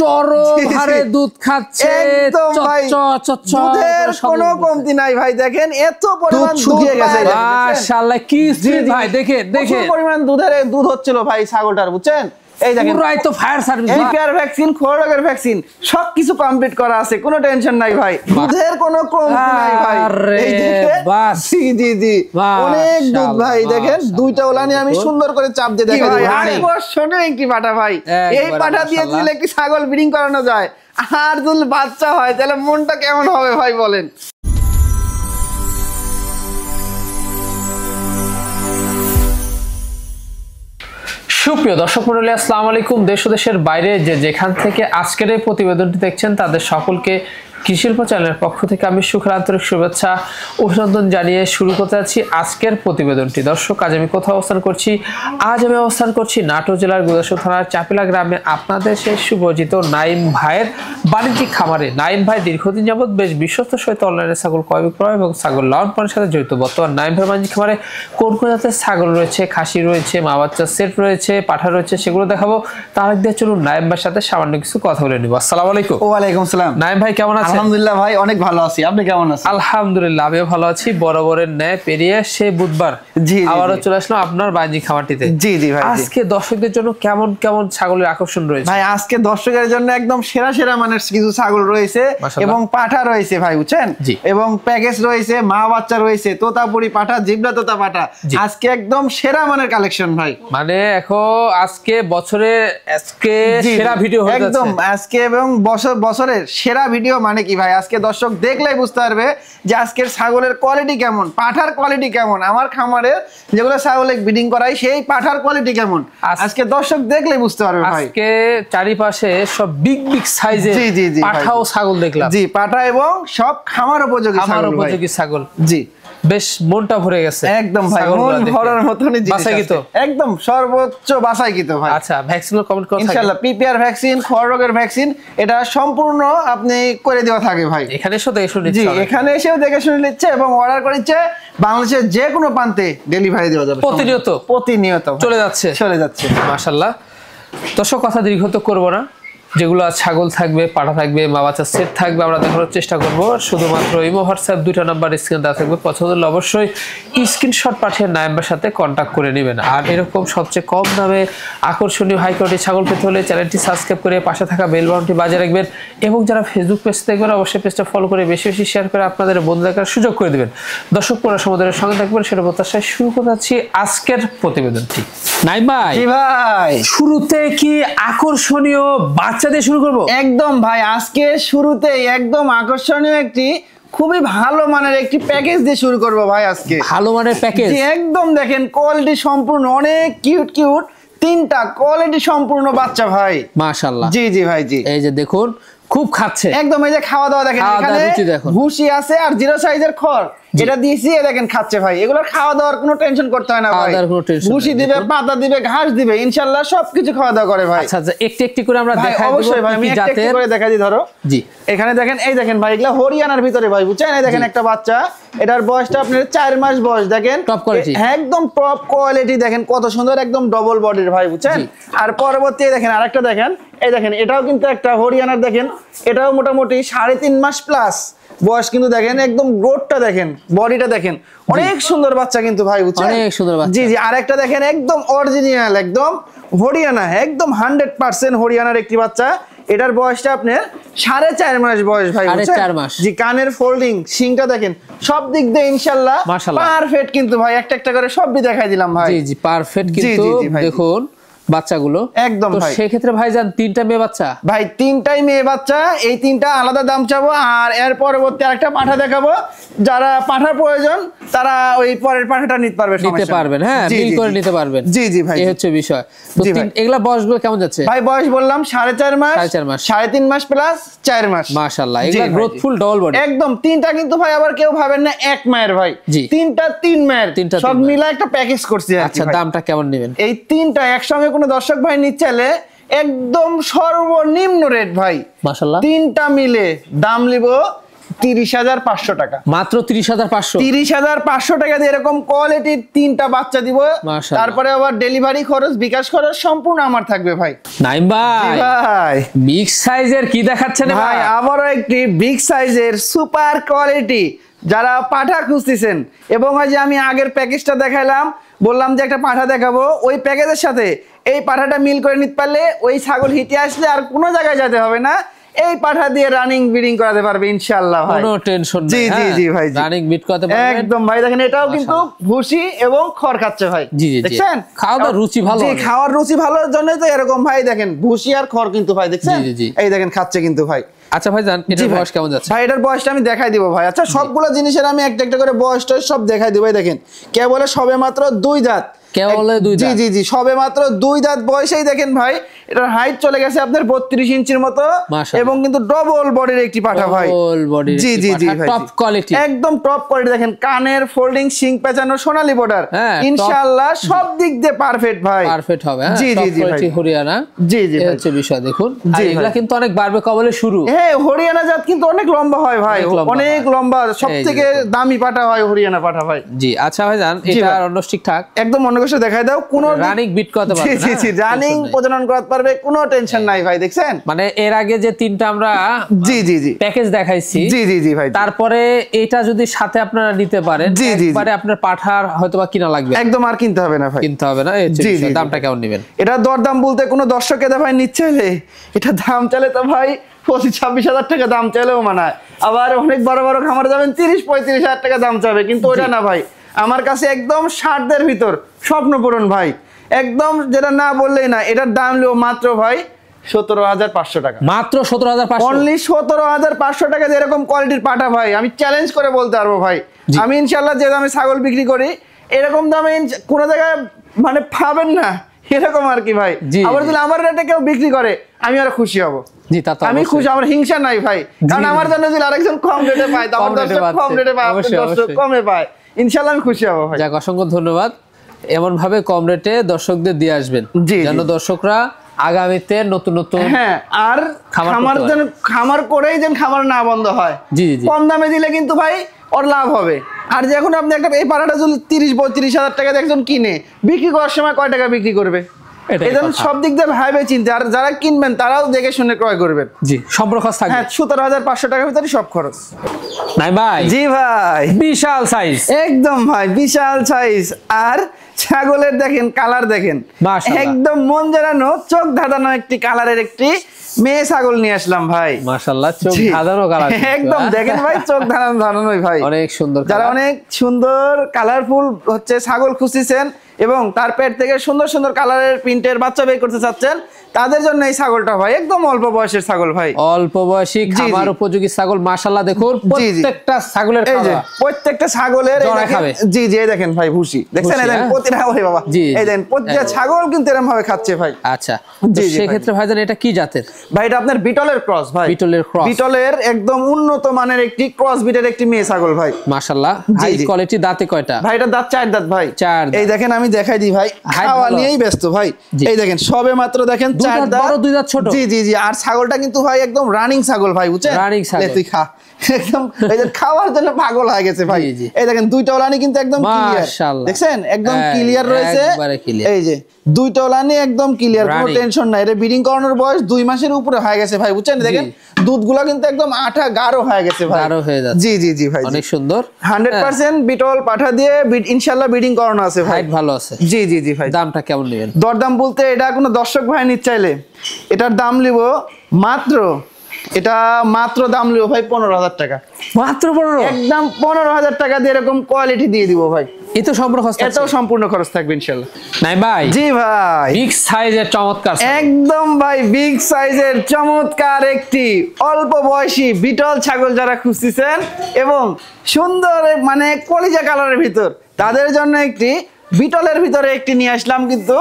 চরম হারে দুধ খাচ্ছে, একদম ভাই দুধের কোনো কমতি নাই ভাই। দেখেন এত পরিমাণ শুকিয়ে গেছে মাশাআল্লাহ, কি স্পিড ভাই, দেখেন দেখেন পরিমাণ দুধ হচ্ছিল ভাই ছাগলটার, বুঝছেন? এই দেখেন পুরাই তো ফায়ার সার্ভিস, পিপিআর ভ্যাকসিন, খোরাকের ভ্যাকসিন সবকিছু কমপ্লিট করা আছে, কোনো টেনশন নাই ভাই, দুধের কোনো কমতি নাই ভাই। এই দেখেন বাস, জি জি অনেক দুধ ভাই। দেখেন দুইটা ওলানি আমি সুন্দর করে চাপ দিয়ে দেখাই দিই। আরে বর্ষণে কি পাটা ভাই, এই পাটা দিয়ে দিলে কি ছাগল ব্রিডিং করানো যায়? আর যদি বাচ্চা হয় তাহলে মনটা কেমন হবে ভাই বলেন। সুপ্রিয় দর্শক মণ্ডলী, আসসালামু আলাইকুম। দেশ ও দেশের বাইরে যে যেখান থেকে আজকের এই প্রতিবেদনটি দেখছেন তাদের সকলকে কৃষিল্প চ্যানেলের পক্ষ থেকে আমি সুখের আন্তরিক শুভেচ্ছা অভিনন্দন জানিয়ে শুরু করতে যাচ্ছি আজকের প্রতিবেদনটি। দর্শক, আজ আমি কোথাও অবস্থান করছি? আজ আমি অবস্থান করছি নাটোর জেলার গুদাসপুর থানার চাপিলা গ্রামে আপনাদের সেই সুপরিচিত নাইম ভাইয়ের বাণিজ্যিক খামারে। নাইম ভাই দীর্ঘদিন যাবৎ বেশ বিশ্বস্ত সহিত অনলাইনে ছাগল ক্রয় বিক্রয় এবং ছাগল লালন পালনের সাথে জড়িত। বর্তমান নাইম ভাইয়ের বাণিজ্যিক খামারে কোন কোন জাতের ছাগল রয়েছে, খাসি রয়েছে, মা বাচ্চার সেট রয়েছে, পাঠা রয়েছে, সেগুলো দেখাবো। তার আগে চলুন নাইম ভাইয়ের সাথে সামান্য কিছু কথা বলে নিব। আসসালামু আলাইকুম। ওয়ালাইকুম আসসালাম। নাইম ভাই কেমন আছেন? আলহামদুলিল্লাহ ভাই, অনেক ভালো আছি, আপনি কেমন আছেন? আলহামদুলিল্লাহ আমিও ভালো আছি। বরাবরের ন্যায় পেরিয়ে সে বুধবার আবারও চলে আসলাম আপনার বাণিজ্যিক খামারটিতে। জি জি ভাই, আজকে দর্শকদের জন্য কেমন কেমন ছাগলের আকর্ষণ রয়েছে ভাই? আজকে দর্শকের জন্য একদম সেরা সেরা মানের কিছু ছাগল রয়েছে এবং পাঠা রয়েছে ভাই, বুঝছেন? এবং প্যাকেজ রয়েছে, মা বাচ্চা রয়েছে, তোতাপুরি পাঠা, জিবলা তোতা পাঠা। আজকে একদম সেরা মানের কালেকশন ভাই। মানে এখন আজকে বছরে আজকে সেরা ভিডিও হয়ে যাচ্ছে একদম আজকে, এবং বছরের সেরা ভিডিও মানে কি ভাই? আজকে দর্শক দেখলেই বুঝতে পারবে যে আজকের ছাগলের কোয়ালিটি কেমন, পাঠার কোয়ালিটি কেমন, আমার খামারের যেগুলো ছাগলে ব্রিডিং করাই সেই পাঠার কোয়ালিটি কেমন, আজকে দর্শক দেখলেই বুঝতে পারবে ভাই। আজকে চারিপাশে সব বিগ বিগ সাইজের পাঠা ও ছাগল দেখলাম। জি, পাঠা এবং সব খামার উপযোগী ছাগল। জি, বেশ মনটা ভরে গেছে একদম ভাই, মন ভরার মতনই জিনিস আছে, একদম সর্বোচ্চ বাছাইকৃত ভাই। আচ্ছা, ভ্যাকসিনের কমেন্ট করুন ইনশাআল্লাহ। পিপিআর ভ্যাকসিন, খোরাকের ভ্যাকসিন, এটা সম্পূর্ণ আপনি করে দেওয়া থাকে ভাই। এখানে এসেও দেখে শুনে জি, এখানে এসেও দেখে শুনে নিচ্ছে এবং অর্ডার করেছে। বাংলাদেশের যে কোনো প্রান্তে ডেলিভারি দেওয়া যাবে, প্রতিনিয়ত চলে যাচ্ছে মাশাআল্লাহ। দর্শক, কথা দীর্ঘত করব না, যেগুলো ছাগল থাকবে, পাঠা থাকবে, মা বাচ্চার সেট থাকবে, আমরা দেখানোর চেষ্টা করব। শুধুমাত্র ইমো হোয়াটসঅ্যাপ দুইটা নাম্বার স্ক্রিনে দেওয়া থাকবে। পছন্দ হলে অবশ্যই স্ক্রিনশট পাঠিয়ে নাম্বার সাথে কন্ট্যাক্ট করে নেবেন। আর এরকম সবচেয়ে কম দামে আকর্ষণীয় হাই কোয়ালিটি ছাগল পেতে হলে চ্যানেলটি সাবস্ক্রাইব করে পাশে থাকা বেল বাটনটি বাজিয়ে রাখবেন। এবং যারা ফেসবুক পেজ দেখবেন অবশ্যই পেজটা ফলো করে বেশি বেশি শেয়ার করে আপনাদের বন্ধু দেখার সুযোগ করে দেবেন। দর্শক, পুরো সমুদ্রের সঙ্গে থাকবেন, সেটা প্রত্যাশায় শুরু করতে যাচ্ছি আজকের প্রতিবেদনটি। নাইম ভাই, শুরুতে কি আকর্ষণীয় বাচ্চা দিয়ে শুরু করব? একদম ভাই, আজকে শুরুতেই একদম আকর্ষণীয় একটি খুবই ভালো মানের একটি প্যাকেজ দিয়ে শুরু করব ভাই। আজকে ভালো মানের প্যাকেজ, একদম দেখেন কোয়ালিটি সম্পূর্ণ, অনেক কিউট কিউট তিনটা কোয়ালিটি সম্পূর্ণ বাচ্চা ভাই। মাশাআল্লাহ। জি জি ভাই, জি এই যে দেখুন খুব খাচ্ছে একদম। এই যে খাওয়া দাওয়া দেখেন, এখানে ভুসি আছে আর 0 সাইজের খড়, এটা দিয়েছি, দেখেন খাচ্ছে ভাই। এগুলো খাওয়া দাওয়ার কোনো টেনশন করতে হয় না ভাই। ভুসি দিবে, পাতা দিবে, ঘাস দিবে, ইনশাআল্লাহ সবকিছু খাওয়া দাওয়া করে ভাই। আচ্ছা, একটু একটু করে আমরা দেখাই দেব। অবশ্যই ভাই, আমি একটু করে দেখাই দিই। ধরো জি, এখানে দেখেন, এই দেখেন ভাই, এগুলা হরিয়ানার ভিতরে ভাই, বুঝছেন? এই দেখেন একটা বাচ্চা, এটার বয়সটা আপনার 4 মাস বয়স। দেখেন টপ কোয়ালিটি, একদম টপ কোয়ালিটি, দেখেন কত সুন্দর, একদম ডবল বডির ভাই, বুঝছেন? আর পরবর্তী দেখেন আরেকটা দেখেন, এই দেখেন এটাও কিন্তু একটা হরিয়ানার। দেখেন এটাও মোটামুটি 3.5 মাস প্লাস বয়স, কিন্তু দেখেন একদম গ্রোথটা দেখেন, বডিটা দেখেন, অনেক সুন্দর বাচ্চা কিন্তু ভাই, বুঝছেন? অনেক সুন্দর বাচ্চা। জি জি, আরেকটা দেখেন একদম অরিজিনাল, একদম হরিয়ানা, একদম 100% হরিয়ানার একটি বাচ্চা। এটার বয়সটা আপনার 4.5 মাস বয়স ভাই, 4.5 মাস। জি, কানের ফোল্ডিং, শিংটা দেখেন, সব দিক দিয়ে ইনশাআল্লাহ পারফেক্ট কিন্তু ভাই। একটা একটা করে সবই দেখাই দিলাম ভাই। জি জি, পারফেক্ট কিন্তু দেখুন বাচ্চাগুলো একদম। তো সেই ক্ষেত্রে ভাইজান 3টা মেয়ে বাচ্চা ভাই, 3টাই মেয়ে বাচ্চা। এই 3টা আলাদা দাম চাবো। আর এর পরবর্তী আরেকটা পাঠা দেখাবো, যারা পাঠার প্রয়োজন তারা ওই পরের পাঠাটা নিতে পারবেন। হ্যাঁ, বিল করে নিতে পারবেন। জি জি ভাই, এই হচ্ছে বিষয়। তো এগুলা বয়সগুলো কেমন যাচ্ছে ভাই? বয়স বললাম 4.5 মাস, 3.5 মাস প্লাস 4 মাস। মাশাআল্লাহ, এগুলা গ্রোথফুল ডবল বডি একদম। 3টা কিন্তু ভাই আবার কেউ ভাবেন না এক মায়ের ভাই, 3টা 3 মায়ের, সব মিলা একটা প্যাকেজ করছি। আচ্ছা, দামটা কেমন নেবেন? এই 3টা একসঙ্গে কোনো দর্শক ভাই নিতে চাইলে একদম সর্বনিম্ন রেট ভাই, মাশাআল্লাহ, 3টা মিলে দাম নিব 30,500 টাকা, মাত্র 30,500। 30,500 টাকা দিয়ে এরকম কোয়ালিটির 3টা বাচ্চা দিব। মাশাআল্লাহ। তারপরে আবার ডেলিভারি খরচ, বিকাশ খরচ সম্পূর্ণ আমার থাকবে ভাই। নাইম ভাই, ভাই বিগ সাইজের কি দেখাচ্ছেন ভাই? ভাই আবারও একটি বিগ সাইজের সুপার কোয়ালিটি, যারা পাঠা খুঁজতেছেন, এবং ওই যে আমি আগের প্যাকেজটা দেখাইলাম, বললাম যে একটা পাঠা দেখাবো, ওই প্যাকেজের সাথে এই পাঠাটা মিল করে নিতে পারলে ওই ছাগল হিটে আসলে আর কোনো জায়গায় যেতে হবে না, এই পাঠা দিয়ে রানিং ব্রিডিং করাতে পারবে ইনশাআল্লাহ ভাই। কোনো টেনশন নেই। জি জি জি ভাই, রানিং বিট করাতে পারবেন একদম ভাই। দেখেন এটাও কিন্তু ভুসি এবং খড় খাচ্ছে ভাই। জি জি, দেখছেন খাওয়ার রুচি ভালো। জি, খাওয়ার রুচি ভালোর জন্য তো এরকম ভাই। দেখেন ভুসি আর খড় কিন্তু ভাই, দেখছেন জি জি, এই দেখেন খাচ্ছে কিন্তু ভাই। আচ্ছা ভাই জান, এটার বয়স কেমন যাচ্ছে? ভাই এটার বয়সটা আমি দেখাই দিব ভাই। আচ্ছা, সবগুলো জিনিসের আমি একটা একটা করে বয়সটা সব দেখাই দিব। দেখেন কেবল সবে মাত্র 2 দাঁত, কেবল 2 দাঁত। জি জি জি, সবে মাত্র 2 দাঁত বয়সেই দেখেন ভাই এটার হাইট চলে গেছে আপনার 32 ইঞ্চির মতো, এবং কিন্তু ডবল বডির একটি পাঠা ভাই। ডবল বডির, জি জি জি ভাই, টপ কোয়ালিটি, একদম টপ কোয়ালিটি। দেখেন কানের ফোল্ডিং, শিং পেঁচানো, সোনালী বর্ডার, ইনশাআল্লাহ সব দিক দিয়ে পারফেক্ট ভাই, পারফেক্ট হবে। জি জি জি ভাই, হরিয়ানা। জি জি ভাই, হচ্ছে বিষয় দেখুন, আর এগুলা কিন্তু অনেক বাড়বে কবলে শুরু। হ্যাঁ, হরিয়ানা জাত কিন্তু অনেক লম্বা হয় ভাই, অনেক লম্বা, সবথেকে দামি পাঠা হয় হরিয়ানা পাঠা ভাই। জি আচ্ছা ভাই জান, এটা অন্য ঠিকঠাক একদম অন্য কিছু দেখাই দাও, কোনো রানিং বিট করতে পারবে না। জি জি, রানিং প্রজনন করতে পারবে, কোনো টেনশন নাই ভাই। দেখছেন মানে এর আগে যে 3টা আমরা জি জি জি প্যাকেজ দেখাইছি, জি জি জি ভাই, তারপরে এটা যদি সাথে আপনারা নিতে পারেন, একবারে আপনার পাঠার হয়তোবা কিনা লাগবে, একদম আর কিনতে হবে না ভাই, কিনতে হবে না। জি জি, দামটা কেমন নেবেন? এটা দরদাম বলতে কোনো দর্শকে ভাই নিচ্ছে হলে এটা দাম চালে তো ভাই 25-26 হাজার টাকা দাম চাইলেও মানায়। আবার অনেক বড় বড় খামারে যাবেন 30-35 হাজার টাকা দাম চাবে, কিন্তু ওটা না ভাই, আমার কাছে একদম 60 ভিতর স্বপ্ন পূরণ ভাই, একদম যেটা না বললেই না। এটার দাম লিও মাত্র ভাই 17,500 টাকা, মাত্র 17,500, অনলি 17,500 টাকা দিয়ে এরকম কোয়ালিটির পাঠা ভাই আমি চ্যালেঞ্জ করে বলতে পারবো ভাই। আমি ইনশাল্লাহ যে দামে ছাগল বিক্রি করি এরকম দামে কোনো জায়গায় মানে পাবেন না, এরকম আর কি ভাই। আবার যদি আমার রেটে কেউ বিক্রি করে আমি আরো খুশি হব। জি, তা তো আমি খুশি, আমার হিংসা নাই ভাই, কারণ আমার জন্য যদি আরেকজন কম রেটে পায়, আমার দর্শক কম রেটে পায়, দর্শক কমে পায়, ইনশাল্লাহ আমি খুশি হব ভাই। যাক, অসংখ্য ধন্যবাদ। এমন ভাবে কম রেটে দর্শকদের দিয়ে আসবেন যেন দর্শকরা আগামীতে নতুন নতুন, হ্যাঁ, আর খামার যেন খামার করেই যেন খামার না বন্ধ হয়। জি জি, কম দামে দিলে কিন্তু ভাই ওর লাভ হবে। আর যখন আপনি একটা এই পাড়াটা যদি 30-32 হাজার টাকা দিয়ে একজন কিনে বিক্রি করার সময় কয় টাকা বিক্রি করবে, এজন্য সব দিক দিয়ে ভাইবে চিন্তা, আর যারা কিনবেন তারাও দেখে শুনে ক্রয় করবেন। জি, সম্পূর্ণ খরচ থাকবে। হ্যাঁ, 17,500 টাকার ভিতরে সব খরচ। নাই ভাই? জি ভাই, বিশাল সাইজ, একদম ভাই বিশাল সাইজ। আর ছাগলের দেখেন কালার দেখেন, একদম মন জড়ানো, চোখ ধাঁধানো একটি কালারের একটি মেয়ে ছাগল নিয়ে আসলাম ভাই। মাশাআল্লাহ, চোখ ধাঁধানো কালার, একদম দেখেন ভাই, চোখ ধাঁধানোই ভাই, অনেক সুন্দর। যারা অনেক সুন্দর কালারফুল হচ্ছে ছাগল খুঁজছেন এবং তার পেট থেকে সুন্দর সুন্দর কালারের প্রিন্টের বাচ্চা বের করতে চাচ্ছেন, তাদের জন্য এই ছাগলটা ভাই একদম অল্প বয়সের ছাগল ভাই, অল্প বয়সী খামার উপযোগী ছাগল। মাশাআল্লাহ, দেখুন প্রত্যেকটা ছাগলের প্রত্যেকটা ছাগলের জি জি দেখেন ভাই ভুসি, দেখছেন এই দেখেন প্রতিটা ওরে বাবা, এই দেখেন প্রতিটা ছাগল কিন্তু এরকম ভাবে খাচ্ছে ভাই। আচ্ছা, তো সেই ক্ষেত্রে ভাইজান এটা কি জাতের? ভাই এটা আপনার বিটলের ক্রস ভাই, বিটলের একদম উন্নত মানের একটি ক্রস বিটের একটি মেয়ে ছাগল ভাই। মাশাআল্লাহ, হাই কোয়ালিটি। দাঁতে কয়টা? ভাই এটা দাঁত 4 দাঁত ভাই, 4 দাঁত। এই দেখেন আমি দেখাই দিই ভাই, খাওয়া নিয়েই ব্যস্ত ভাই। এই দেখেন সবে মাত্র দেখেন 4 দাঁত, বড় 2 দাঁত ছোট। জি জি জি, আর ছাগলটা কিন্তু ভাই একদম রানিং ছাগল ভাই, বুঝছেন? রানিং ছাগল, তুই খা, একদম এই যে খাওয়ার জন্য পাগল হয়ে গেছে ভাই। এই দেখেন দুইটা ওলানি কিন্তু একদম ক্লিয়ার, দেখছেন একদম ক্লিয়ার রয়েছে। এই যে দুইটা ওলানি একদম ক্লিয়ার, কোনো টেনশন নাই। এটা ব্রিডিং করানোর বয়স 2 মাসের উপরে হয়ে গেছে ভাই, বুঝছেন? দেখেন দুধগুলো কিন্তু একদম আঠা গাঢ় হয়ে গেছে ভাই, গাঢ় হয়ে যাচ্ছে। জি জি জি ভাই, অনেক সুন্দর। 100% বিটল পাঠা দিয়ে ইনশাআল্লাহ ব্রিডিং করানো আছে ভাই, ভালো আছে। জি জি জি ভাই, দামটা কেমন নেবেন? দরদাম বলতে এটা কোনো দর্শক ভাই নিতে চাইলে এটার দাম নিব মাত্র, এটা মাত্র দাম লিব ভাই 15,000 টাকা, মাত্র 15, একদম 15,000 টাকা দিয়ে এরকম কোয়ালিটি দিয়ে দিব ভাই। এতো সম্পূর্ণ খরচ, এটাও সম্পূর্ণ খরচ থাকবে ইনশাআল্লাহ। নাই ভাই? জি ভাই, বিগ সাইজের চমৎকার, একদম ভাই বিগ সাইজের চমৎকার একটি অল্প বয়সী বিটল ছাগল যারা খুঁজছেন এবং সুন্দর মানে কলিজা কালারের ভিতর, তাদের জন্য একটি বিটলের ভিতরে একটি নিয়ে আসলাম কিন্তু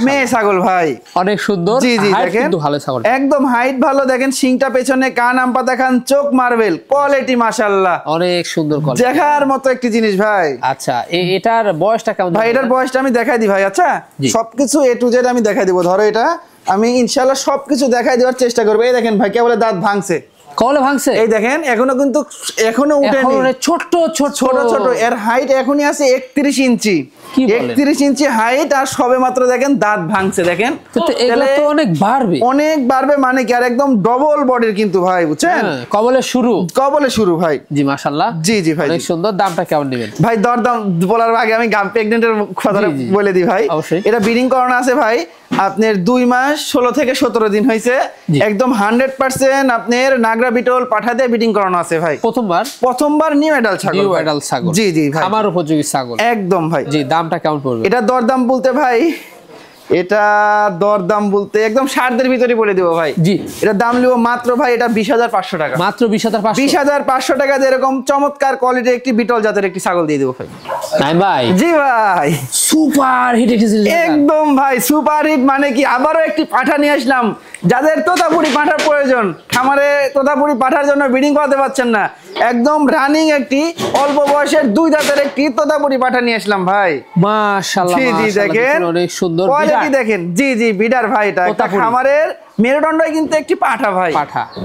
মেয়ে ছাগল ভাই, অনেক সুন্দর। জি জি দেখেন ভালো ছাগল, একদম হাইট ভালো, দেখেন শিংটা পেছনে, কান আম্পা দেখান, চোখ মার্বেল, কোয়ালিটি মাশাআল্লাহ অনেক সুন্দর, দেখার মতো একটি জিনিস ভাই। আচ্ছা, এটার বয়সটা কেমন ভাই? এটার বয়সটা আমি দেখাই দিই ভাই। আচ্ছা, সবকিছু A to Z আমি দেখাই দিব। ধরো এটা আমি ইনশাআল্লাহ সবকিছু দেখাই দেওয়ার চেষ্টা করবো। এই দেখেন ভাই কেবল দাঁত ভাঙছে, কবলে ভাঙছে, এই দেখেন এখনো উঠেনি, ছোট ছোট ছোট ছোট। এর হাইট এখনই আছে 31 ইঞ্চি, 31 ইঞ্চি হাইট, আর সবে মাত্র দেখেন দাঁত ভাঙছে। দেখেন এগুলো তো অনেক বাড়বে মানে কি, আর একদম ডবল বডির কিন্তু ভাই, বুঝছেন? কবলে শুরু ভাই। জি মাশাআল্লাহ, জি ভাই, অনেক সুন্দর। দামটা কেমন নেবেন ভাই? দরদাম বলার আগে আমি প্রেগন্যান্টের কথাটা বলে দিই ভাই। এটা ব্রিডিং করানো আছে ভাই আপনার 2 মাস 16 থেকে 17 দিন হয়েছে, একদম 100% আপনার নাগরা বিটল পাঠা দিয়ে ব্রিডিং করানো আছে ভাই। প্রথমবার নিউ অ্যাডাল ছাগল। জি ভাই, আমার উপযোগী ছাগল একদম ভাই। জি, দামটা কেমন পড়বে? এটা দরদাম বলতে ভাই, এটা দরদাম বলতে একদম 60 এর ভিতরে বলে দেবো ভাই। জি, এটা দাম নিব মাত্র ভাই, এটা 20,500 টাকা। মাত্র 20,500 টাকা দিয়ে এরকম চমৎকার কোয়ালিটির একটি বিটল জাতের একটি ছাগল দিয়ে দেবো ভাই। নাই ভাই? জি ভাই, সুপার হিট একদম ভাই, সুপার হিট। মানে কি, আবারও একটি পাঠা নিয়ে আসলাম। যাদের তোতাপুরি পাঠার প্রয়োজন, খামারে তোতাপুরি পাঠার জন্য ব্রিডিং করাতে পারছেন না, একদম রানিং একটি অল্প বয়সের 2 দাঁতের একটি তোতাপুরি পাঠা নিয়ে আসলাম ভাই। মাশাআল্লাহ, জি দেখেন অনেক সুন্দর কোয়ালিটি দেখেন। জি বিডার ভাই, এটা খামারের মেরুদণ্ডই কিন্তু একটি পাঠা ভাই।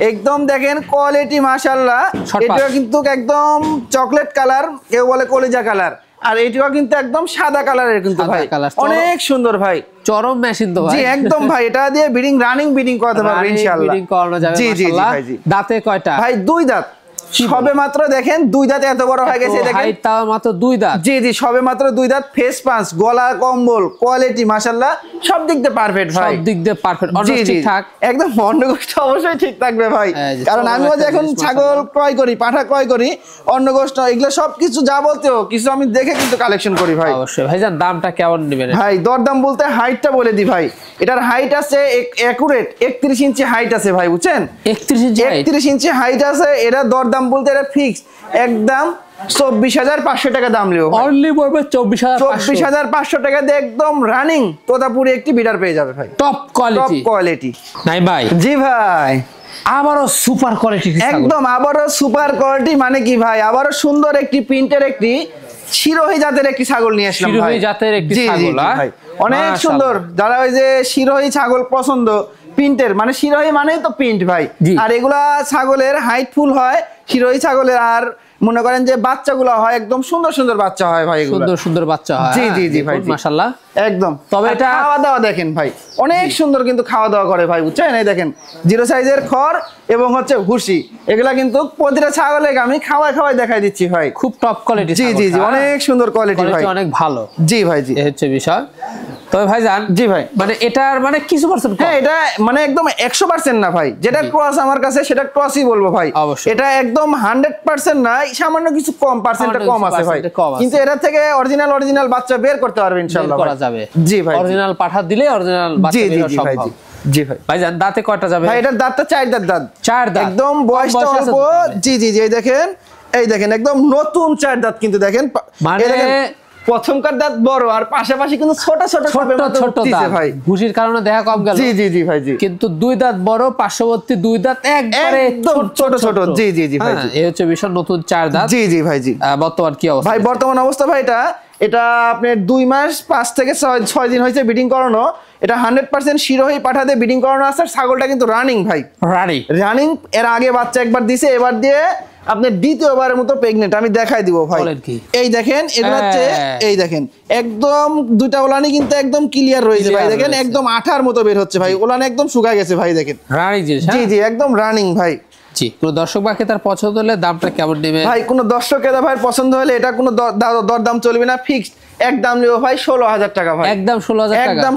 একদম দেখেন কোয়ালিটি মাশাআল্লাহ। এটা কিন্তু একদম চকলেট কালার, কেউ বলে কলিজা কালার, আর এটিও কিন্তু একদম সাদা কালারের কিন্তু ভাই, অনেক সুন্দর ভাই, চরম মেশিন তো ভাই। জি একদম ভাই, এটা দিয়ে রানিং ব্রিডিং করাতে পারবে ইনশাআল্লাহ। ব্রিডিং করানো যাবে মাশাআল্লাহ। দাঁতে কয়টা ভাই? 2 দাঁত। সবে মাত্র দেখেন 2 দাঁত এত বড় হয়ে গেছে, দেখেন হাইট তাও মাত্র 2 দাঁত। জি সবে মাত্র 2 দাঁত। ফেস পাঁচ, গলা, কম্বল, কোয়ালিটি মাশাআল্লাহ সব দিক দিয়ে পারফেক্ট ভাই, সব দিক দিয়ে পারফেক্ট। ঠিকঠাক, একদম অন্নগোষ্ঠ অবশ্যই ঠিক থাকবে ভাই, কারণ আমিও যখন ছাগল ক্রয় করি, পাঠা ক্রয় করি, অন্নগোষ্ঠ এগুলো সবকিছু যাবতীয় কিছু আমি দেখে কিন্তু কালেকশন করি ভাই। অবশ্যই ভাইজান, দামটা কেমন নেবেন ভাই? দরদাম বলতে হাইটটা বলে দি ভাই। এটার হাইট আছে একুরেট 31 ইঞ্চি হাইট আছে ভাই, বুঝছেন? 31 ইঞ্চি হাইট আছে। এটা দরদাম বলতে এটা ফিক্স একদম 24,500 টাকা দাম লিও। অনলি পড়বে 24,500 টাকা দিয়ে একদম রানিং তোতাপুরি একটি বিডার পেয়ে যাবে ভাই, টপ কোয়ালিটি। নাই ভাই? জি ভাই, আবারও সুপার কোয়ালিটি, একদম আবারও সুপার কোয়ালিটি। মানে কি ভাই, আবারও সুন্দর একটি প্রিন্টের একটি শিরোহী জাতের একটি ছাগল নিয়ে আসলাম ভাই। শিরোহী জাতের একটি ছাগল, ভাই অনেক সুন্দর। যারা ওই যে শিরোহী ছাগল পছন্দ, প্রিন্টের, মানে শিরোহী মানেই তো প্রিন্ট ভাই। আর এগুলা ছাগলের হাইট ফুল হয় শিরোহী ছাগলের, আর মনে করেন যে বাচ্চাগুলো হয় একদম সুন্দর সুন্দর বাচ্চা হয় ভাই, সুন্দর বাচ্চা হয়। জি ভাই মাশাআল্লাহ, একদম। তবে এটা খাওয়া দাওয়া দেখেন ভাই, অনেক সুন্দর কিন্তু খাওয়া দাওয়া করে ভাই, বুঝছেন? এই দেখেন 0 সাইজের খড় এবং হচ্ছে ভুসি, এগুলা কিন্তু প্রতিটা ছাগলের আমি খাওয়াই দেখাই দিচ্ছি ভাই, খুব টপ কোয়ালিটি। জি অনেক সুন্দর কোয়ালিটি ভাই, অনেক ভালো। জি ভাই, জি এই হচ্ছে বিষয়। তবে ভাইজান, জি ভাই, মানে এটার মানে কিছু পার্সেন্ট, হ্যাঁ এটা মানে একদম 100% না ভাই, যেটা ক্রস আমার কাছে সেটা ক্রসই বলবো ভাই। এটা একদম 100% না, সামান্য কিছু কম পার্সেন্টটা কম আছে ভাই, কিন্তু এর থেকে অরিজিনাল বাচ্চা বের করতে পারবে ইনশাআল্লাহ, করা যাবে। জি ভাই, অরিজিনাল পাঠা দিলে অরিজিনাল বাচ্চা বের করা সম্ভব। জি ভাই। ভাইজান, দাঁতে কয়টা যাবে ভাই? এটার দাঁতটা 4 দাঁত। 4 দাঁত, একদম বয়সটা অল্প। জি এই দেখেন একদম নতুন 4 দাঁত, কিন্তু দেখেন মানে প্রথমকার দাঁত বড়, আর পাশাপাশি কিন্তু ছোট দাঁত ভাই, ভুসির কারণে দেখা কম গেল। জি ভাই, জি কিন্তু 2 দাঁত বড়, পার্শ্ববর্তী 2 দাঁত একবারে ছোট। জি ভাই, এই হচ্ছে বিষয়। নতুন 4 দাঁত। জি ভাই, জি। বর্তমান কি অবস্থা ভাই? বর্তমান অবস্থা ভাই, এটা আপনার 2 মাস 5 থেকে 6 দিন হয়েছে ব্রিডিং করানো। এটা 100% শিরোহী পাঠা দিয়ে ব্রিডিং করানো আছে। ছাগলটা কিন্তু রানিং ভাই, রানিং। এর আগে বাচ্চা একবার দিছে, এবার দিয়ে আপনি দ্বিতীয়বারের মতো প্রেগনেন্ট। আমি দেখাই দিব ভাই, এই দেখেন এগুলো হচ্ছে, এই দেখেন একদম 2টা ওলানি কিন্তু একদম ক্লিয়ার রয়েছে ভাই, দেখেন একদম আঠার মতো বের হচ্ছে ভাই, ওলানি একদম শুকায় গেছে ভাই, দেখেন রানিং। জি একদম রানিং ভাই। জি, কোন দর্শক বা ক্রেতার পছন্দ হলে দামটা কেমন নেবে ভাই? কোন দর্শক ক্রেতা ভাই পছন্দ হলে এটা কোনো দরদাম চলবে না, ফিক্সড একদম নেব ভাই 16,000 টাকা ভাই, একদম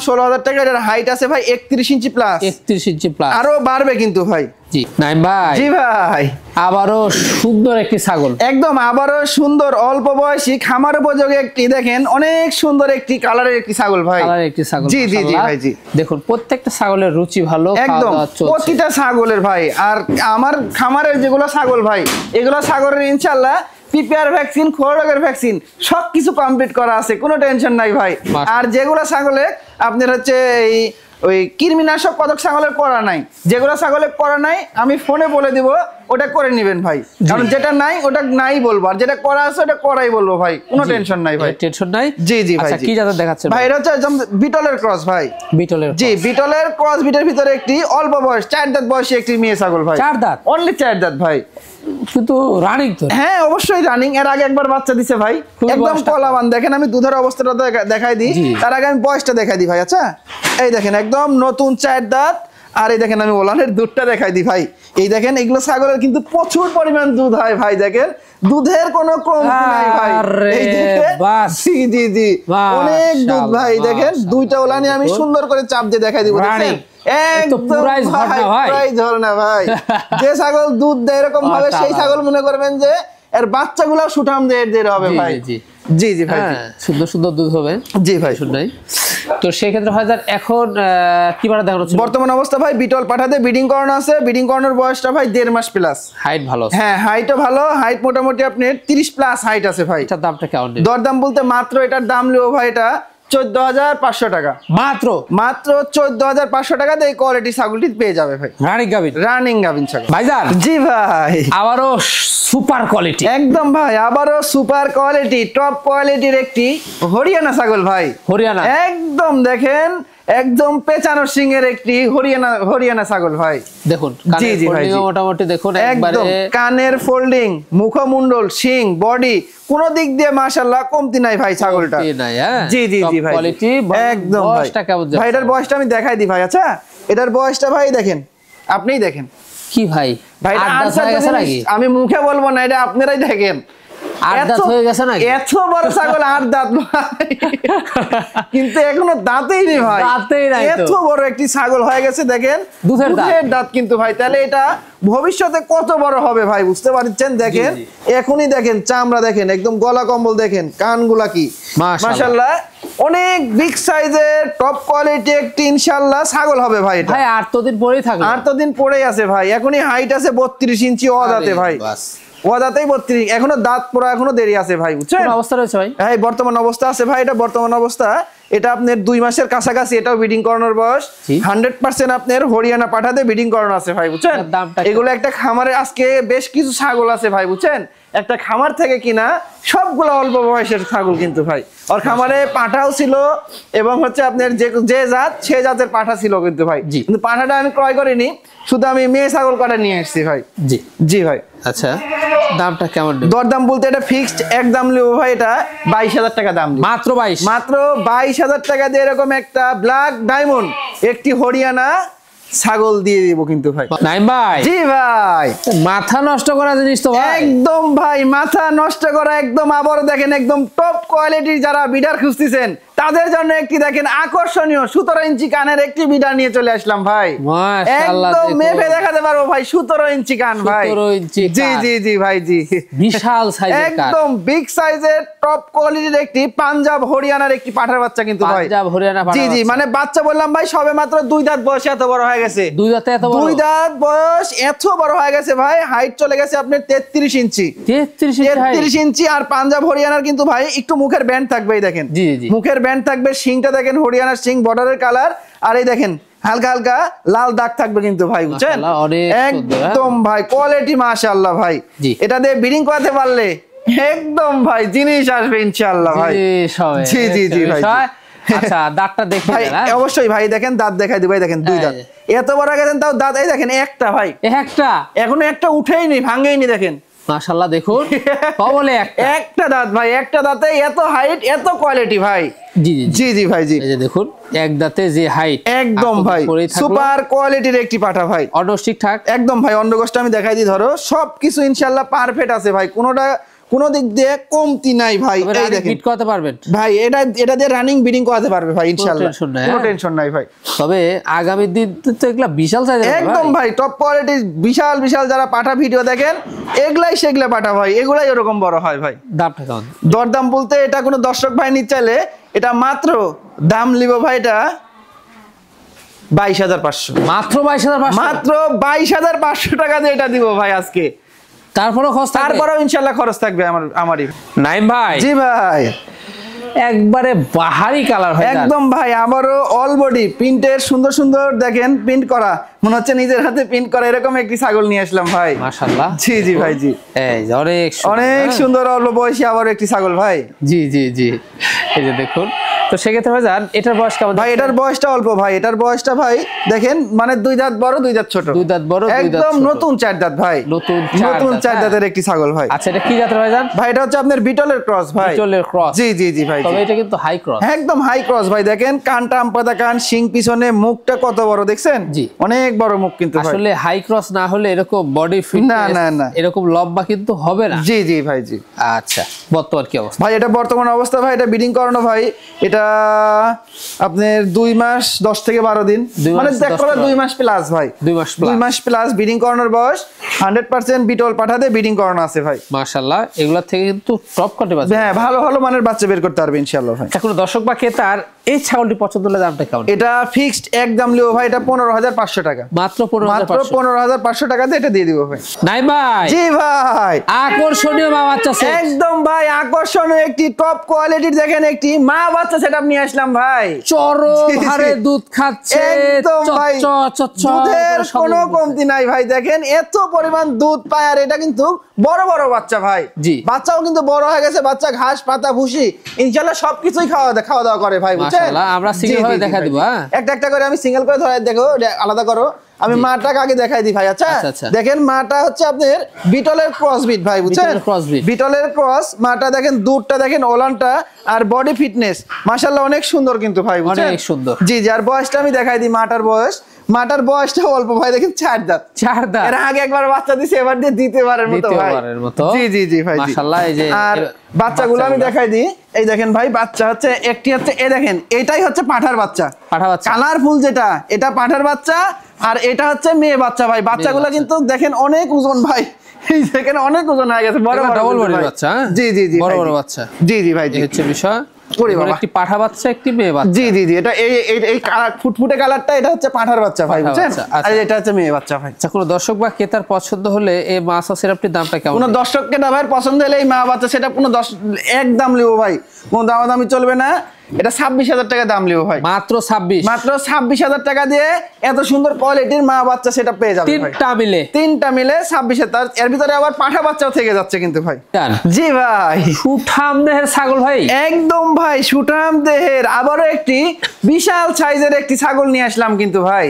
16,000 টাকা। এটার হাইট আছে ভাই 31 ইঞ্চি প্লাস, 31 ইঞ্চি প্লাস, আরো বাড়বে কিন্তু ভাই। জি নাইম ভাই, জি ভাই, আবারও সুন্দর একটি ছাগল, একদম আবারও সুন্দর অল্প বয়সী খামার উপযোগী একটি, দেখেন অনেক সুন্দর একটি কালারের একটি ছাগল ভাই, জি ভাই, জি। দেখুন প্রত্যেকটা ছাগলের রুচি ভালো, একদম প্রতিটা ছাগলের ভাই। আর আমার খামারের যেগুলো ছাগল ভাই, এগুলো ছাগলের ইনশাআল্লাহ পিপিআর ভ্যাকসিন, খোরাকের ভ্যাকসিন সবকিছু কমপ্লিট করা আছে, কোনো টেনশন নাই ভাই। আর যেগুলো ছাগলে আপনার হচ্ছে এই ওই কৃমিনাশক পদক ছাগলের করা নাই, যেগুলো ছাগলের করা নাই আমি ফোনে বলে দিব, ওটা করে নেবেন ভাই, কারণ যেটা নাই ওটা নাই বলবো, আর যেটা করা আছে ওটা করাই বলবো ভাই, কোনো টেনশন নাই ভাই। টেনশন নাই। জি জি ভাই। আচ্ছা কি জাতের দেখাচ্ছেন ভাই? এটা হচ্ছে একদম বিটলের ক্রস ভাই। বিটলের? জি, বিটলের ক্রস বিটের ভিতরে একটি অল্প বয়স 4 দাঁত বয়সী একটি মেয়ে ছাগল ভাই। 4 দাঁত? অনলি 4 দাঁত ভাই। কিন্তু রানিং তো? হ্যাঁ অবশ্যই রানিং। এর আগে একবার বাচ্চা দিছে ভাই, একদম কলাবান। দেখেন আমি দুধের অবস্থাটা দেখাই দিই, তার আগে আমি বয়সটা দেখাই দিই ভাই। আচ্ছা এই দেখেন একদম নতুন 4 দাঁত। আর এই দেখেন আমি ওলানের দুধটা দেখাই দিই ভাই। এই দেখেন এগুলো ছাগলের কিন্তু প্রচুর পরিমাণ দুধ হয় ভাই, দেখেন দুধের কোনো কমতি নাই ভাই। এই দেখেন জি জি জি অনেক দুধ ভাই। দেখেন দুইটা ওলানি আমি সুন্দর করে চাপ দিয়ে দেখাই দিব, দেখেন একদম প্রায় ঝরনা ভাই। যে ছাগল দুধ দেয় এরকম ভাবে, সেই ছাগল মনে করবেন যে এর বাচ্চাগুলো সুঠাম দের হবে ভাই। জি জি ভাই, সুন্দর সুন্দর দুধ হবে। জি ভাই শুনলাই। তো সেই ক্ষেত্রে ভাই এখন কি বারে দেখানো হচ্ছে? বর্তমান অবস্থা ভাই বিটল পাঠাতে ব্রিডিং করানো আছে। ব্রিডিং করানোর বয়সটা ভাই 1.5 মাস প্লাস। হাইট ভালো? হ্যাঁ হাইটও ভালো, হাইট মোটামুটি আপনার 30 প্লাস হাইট আছে ভাই। এটার দামটা কেমন? দরদাম বলতে মাত্র এটার দাম লিও ভাই এটা 14,500 টাকা। মাত্র? মাত্র 14,500 টাকা দিয়ে এই কোয়ালিটি ছাগলটি পেয়ে যাবে ভাই। রানিং গাভিন? রানিং গাভিন ছাগল ভাইজান। জি ভাই, আবারও সুপার কোয়ালিটি। একদম ভাই, আবারও সুপার কোয়ালিটি টপ কোয়ালিটির একটি হরিয়ানা ছাগল ভাই। হরিয়ানা? একদম দেখেন একদম পেঁচানো সিং এর একটি হরিয়ানা ছাগল ভাই। দেখুন জি জি ভাই, মোটামুটি দেখুন একদম কানের ফোল্ডিং, মুখমণ্ডল, শিং, বডি কোন দিক দিয়ে মাশাআল্লাহ কমতি নাই ভাই ছাগলটা। জি জি জি ভাই একদম। বয়সটা কেমন যাচ্ছে ভাই? এটার বয়সটা আমি দেখাই দিই ভাই। আচ্ছা এটার বয়সটা ভাই দেখেন, আপনিই দেখেন। কি ভাই? ভাই আমি মুখে বলবো না, এটা আপনারাই দেখেন। 8 দাঁত হয়ে গেছে নাকি? এত বড় ছাগল 8 দাঁত ভাই, কিন্তু এখনো দাঁতেই নেই ভাই। এত বড় একটি ছাগল হয়ে গেছে, দেখেন দুধের দাঁত কিন্তু ভাই। তাহলে এটা ভবিষ্যতে কত বড় হবে ভাই, বুঝতে পারছেন? দেখেন এখনই দেখেন চামড়া দেখেন, একদম গলা কম্বল দেখেন, কানগুলা কি মাশাআল্লাহ অনেক বিগ সাইজের টপ কোয়ালিটি একটি ইনশাআল্লাহ ছাগল হবে ভাই। এটা ভাই 8 দিন পরেই থাকবে? 8 দিন পরেই আছে ভাই। এখনই হাইট আছে 32 ইঞ্চি অদাতে ভাই। ওদাতেই 32, এখনো দাঁত পড়া এখনো দেরি আছে ভাই, বুঝছেন? কোন অবস্থা রয়েছে ভাই? হ্যাঁ বর্তমান অবস্থা আছে ভাই। এটা বর্তমান অবস্থা, এটা আপনার 2 মাসের কাছাকাছি। এটাও ব্রিডিং করানোর বয়স। 100% আপনার হরিয়ানা পাঠাতে ব্রিডিং করানো আছে ভাই, বুঝছেন? এগুলো একটা খামারে আজকে বেশ কিছু ছাগল আছে ভাই, বুঝছেন? একটা খামার থেকে কিনা সবগুলো অল্প বয়সের ছাগল কিন্তু ভাই। আর খামারে পাঠাও ছিল এবং হচ্ছে আপনার যে জাত সে জাতের পাঠা ছিল কিন্তু ভাই। কিন্তু পাঠাটা আমি ক্রয় করিনি, শুধু আমি মেয়ে ছাগল কাটা নিয়ে এসেছি ভাই। জি জি ভাই। আচ্ছা দামটা কেমন? দরদাম বলতে এটা ফিক্সড একদম লিও ভাই, এটা 22,000 টাকা দাম। মাত্র 22? মাত্র 22,000 টাকা দিয়ে এরকম একটা ব্ল্যাক ডায়মন্ড একটি হরিয়ানা ছাগল দিয়ে দিব কিন্তু ভাই। নাইম ভাই? জি ভাই, মাথা নষ্ট করা জিনিস তো ভাই। একদম ভাই মাথা নষ্ট করা একদম। আবার দেখেন একদম টপ কোয়ালিটির যারা বিডার খুঁজতেছেন তাদের জন্য একটি দেখেন আকর্ষণীয় 17 ইঞ্চি কানের একটি বিডার নিয়ে চলে আসলাম ভাই। মাশাআল্লাহ, একদম মেপে দেখাতে পারবো ভাই 17 ইঞ্চি কান ভাই। 17 ইঞ্চি কান? জি জি জি ভাই জি, বিশাল সাইজের কান, একদম বিগ সাইজের টপ কোয়ালিটির একটি পাঞ্জাব হরিয়ানার একটি পাঠার বাচ্চা কিন্তু ভাই। পাঞ্জাব হরিয়ানা পাঠা? জি জি, মানে বাচ্চা বললাম ভাই সবে মাত্র 2 দাঁত বয়সে এত বড় হয়ে গেছে। 2 দাঁতে এত বড়? 2 দাঁত বয়স এত বড় হয়ে গেছে ভাই। হাইট চলে গেছে আপনার 33 ইঞ্চি। 33 ইঞ্চি। আর পাঞ্জাব হরিয়ানার কিন্তু ভাই একটু মুখের ব্যান্ড থাকবে, এই দেখেন মুখের ব্যান্ড থাকবে। শিংটা দেখেন হরিয়ানার শিং, বর্ডারের কালার। আর এই দেখেন হালকা হালকা লাল দাগ থাকবে কিন্তু ভাই, বুঝছেন? একদম ভাই কোয়ালিটি মাশাআল্লাহ ভাই। এটা দিয়ে ব্রিডিং করাতে পারলে একদম ভাই জিনিস আসবে ইনশাআল্লাহ ভাই। জি জি জি ভাই। আচ্ছা দাঁতটা দেখেন ভাই, অবশ্যই ভাই দেখেন দাঁত দেখাই দিই ভাই। দেখেন 2 দাঁত এত বড় গেছেন, তাও দাঁত এই দেখেন একটা ভাই, একটা এখনো একটা উঠেইনি, ভাঙেইনি। দেখেন মাশাআল্লাহ দেখুন কবলে একটা দাঁত ভাই, একটা দাঁতে এত হাইট এত কোয়ালিটি ভাই। জি জি জি ভাই জি, এই যে দেখুন এক দাঁতে যে হাইট একদম ভাই সুপার কোয়ালিটির একটি পাঠা ভাই। অন্ড ঠিকঠাক একদম ভাই। অন্ডকোষটা আমি দেখাই দিই, ধরো সবকিছু ইনশাআল্লাহ পারফেক্ট আছে ভাই, কোনো দিক দিয়ে কমতি নাই ভাই। এই দেখেন বিট করতে পারবেন ভাই, এটা দিয়ে রানিং ব্রিডিং করাতে পারবে ভাই ইনশাআল্লাহ, কোনো টেনশন নাই ভাই। তবে আগামী দিন তো এগুলা বিশাল সাইজের একদম ভাই টপ কোয়ালিটির বিশাল বিশাল যারা পাঠা ভিডিও দেখেন এগুলাই সেগুলা পাঠা ভাই, এগুলাই এরকম বড় হয় ভাই। দামটা কেমন? দরদাম বলতে এটা কোনো দর্শক ভাই নিতে চাইলে এটা মাত্র দাম লিব ভাই এটা 22,500। মাত্র 22,500? মাত্র 22,500 টাকা দিয়ে এটা দিব ভাই আজকে। তারপরেও ইনশাআল্লাহ খরচ থাকবে আমারই। নাইম ভাই? জি ভাই। একবারে বাহারি কালার হয় একদম ভাই, আবারও অল বডি প্রিন্টের সুন্দর সুন্দর দেখেন প্রিন্ট করা, মনে হচ্ছে নিজের হাতে প্রিন্ট করা, এরকম একটি ছাগল নিয়ে আসলাম ভাই। মাশাআল্লাহ। জি জি ভাই জি, এই যে অনেক অনেক সুন্দর অল্প বয়সী আবার একটি ছাগল ভাই। জি জি জি, এই যে দেখুন। তো সেক্ষেত্রে ভাইজান এটার বয়স কেমন? ভাই এটার বয়সটা অল্প ভাই, এটার বয়সটা ভাই দেখেন মানে 2 দাঁত বড় 2 দাঁত ছোট। 2 দাঁত বড় 2 দাঁত একদম ছোট। নতুন 4 দাঁত ভাই, নতুন নতুন 4 হ্যাঁ। দাঁতের একটি ছাগল ভাই। আচ্ছা এটা কি জাতের ভাইজান? ভাই এটা হচ্ছে আপনার বিটলের ক্রস ভাই। বিটলের ক্রস। জি জি জি ভাই। তবে এটা কিন্তু হাই ক্রস। একদম হাই ক্রস ভাই, দেখেন কানটা আমপাতা কান, শিং পিছনে, মুখটা কত বড় দেখছেন? জি। অনেক বড় মুখ কিন্তু ভাই। আসলে হাই ক্রস না হলে এরকম বডি ফিট না, না, না। এরকম লম্বা কিন্তু হবে না। জি জি ভাই জি। আচ্ছা বর্তমান কি অবস্থা? ভাই এটা বর্তমান অবস্থা ভাই, এটা ব্রিডিং করানো ভাই, এটা আপনার 2 মাস 10 থেকে 12 দিন, 2 মাস মানে 10 দেখ করে থেকে 2 মাস প্লাস ভাই। 2 মাস plus। 2 মাস প্লাস ব্রিডিং করানোর বয়স, 100% বিটল পাঠাতে ব্রিডিং করানো আছে ভাই। মাশাআল্লাহ, এগুলা থেকে কিন্তু টপ কোয়ালিটি বাচ্চা। হ্যাঁ, ভালো ভালো মানের বাচ্চা বের করতে পারবে ইনশাআল্লাহ ভাই। এখন দর্শক বা ক্রেতার এই ছাগলটি পছন্দ হলে দামটা কেমন? এটা ফিক্সড একদম লিও ভাই, এটা 15,500 টাকা, মাত্র মাত্র 15,500। 15,500 টাকাতে এটা দিয়ে দিব ভাই। নাই ভাই, জি ভাই, আকর্ষণীয় মা বাচ্চা সেট। একদম ভাই আকর্ষণীয় একটি টপ কোয়ালিটির দেখেন একটি মা বাচ্চা সেটআপ নিয়ে আসলাম ভাই। চরম হারে দুধ খাচ্ছে, একদম ভাই, দুধের সব কোনো কমতি নাই ভাই, দেখেন এত পরিমাণ দুধ পায়, আর এটা কিন্তু বড় বড় বাচ্চা ভাই। জি। বাচ্চাও কিন্তু বড় হয়ে গেছে, বাচ্চা ঘাস পাতা ভুসি ইনশাআল্লাহ সবকিছুই খাওয়া দাওয়া করে ভাই, বুঝছেন? মাশাআল্লাহ, আমরা সিঙ্গেল ভাবে দেখা দিব। হ্যাঁ, একটা একটা করে আমি সিঙ্গেল করে ধরে দেখো, আলাদা করো। আমি মাটাকে আগে দেখাই দিই ভাই। আচ্ছা আচ্ছা। দেখেন মাটা হচ্ছে আপনার বিটলের ক্রস বিট ভাই, বুঝছেন? বিটলের cross breed। বিটলের ক্রস মাটা, দেখেন দুধটা দেখেন, ওলানটা আর বডি ফিটনেস মাশাআল্লাহ অনেক সুন্দর কিন্তু ভাই, বুঝছেন? অনেক সুন্দর। জি জি, আর বয়সটা আমি দেখাই দিই, মাটার বয়সটা অল্প ভাই, দেখেন 4 দাঁত। 4 দাঁত। এর আগে একবার বাচ্চা দিছে, এবার দিয়ে দ্বিতীয়বারের মতো ভাই। দ্বিতীয়বারের মতো। জি জি জি ভাই জি। মাশাআল্লাহ, এই যে আর বাচ্চাগুলো আমি দেখাই দিই, এই দেখেন ভাই, বাচ্চা হচ্ছে একটি হচ্ছে, এই দেখেন এটাই হচ্ছে পাঠার বাচ্চা, পাঠা বাচ্চা। কালারফুল যেটা, এটা পাঠার বাচ্চা, আর এটা হচ্ছে মেয়ে বাচ্চা ভাই। বাচ্চাগুলো কিন্তু দেখেন অনেক ওজন ভাই, এই দেখেন অনেক ওজন হয়ে গেছে, বড় বড় ডাবল বডির ভাই। বাচ্চা। হ্যাঁ? জি জি জি বড় ভাই বড় জি। বাচ্চা। জি জি ভাই জি। এই হচ্ছে বিষয়। ওরে বাবা। একটি পাঠা বাচ্চা, একটি মেয়ে বাচ্চা। জি জি জি, এটা এই কালার ফুটফুটে কালারটা, এটা হচ্ছে পাঠার বাচ্চা ভাই, পাঁঠার বুঝছেন? বাচ্চা, আচ্ছা। আর এটা হচ্ছে মেয়ে বাচ্চা ভাই। আচ্ছা, কোনো দর্শক বা ক্রেতার পছন্দ হলে এই মাছ সিরাপটির দামটা কেমন? কোনো দর্শককে না ভাই পছন্দ হলে এই মা বাচ্চা সেটা কোনো একদম লিও ভাই, কোনো দামাদামি চলবে না, এটা 26,000 টাকা দাম লিও ভাই। মাত্র 26। মাত্র 26,000 টাকা দিয়ে এত সুন্দর কোয়ালিটির মা বাচ্চা সেটা পেয়ে যাবে ভাই। তিনটা মিলে 26,000, এর ভিতরে আবার পাঠা বাচ্চাও থেকে যাচ্ছে কিন্তু ভাই। জি ভাই, সুঠাম দেহের ছাগল ভাই, একদম ভাই সুঠাম দেহের আবারও একটি বিশাল সাইজের একটি ছাগল নিয়ে আসলাম কিন্তু ভাই।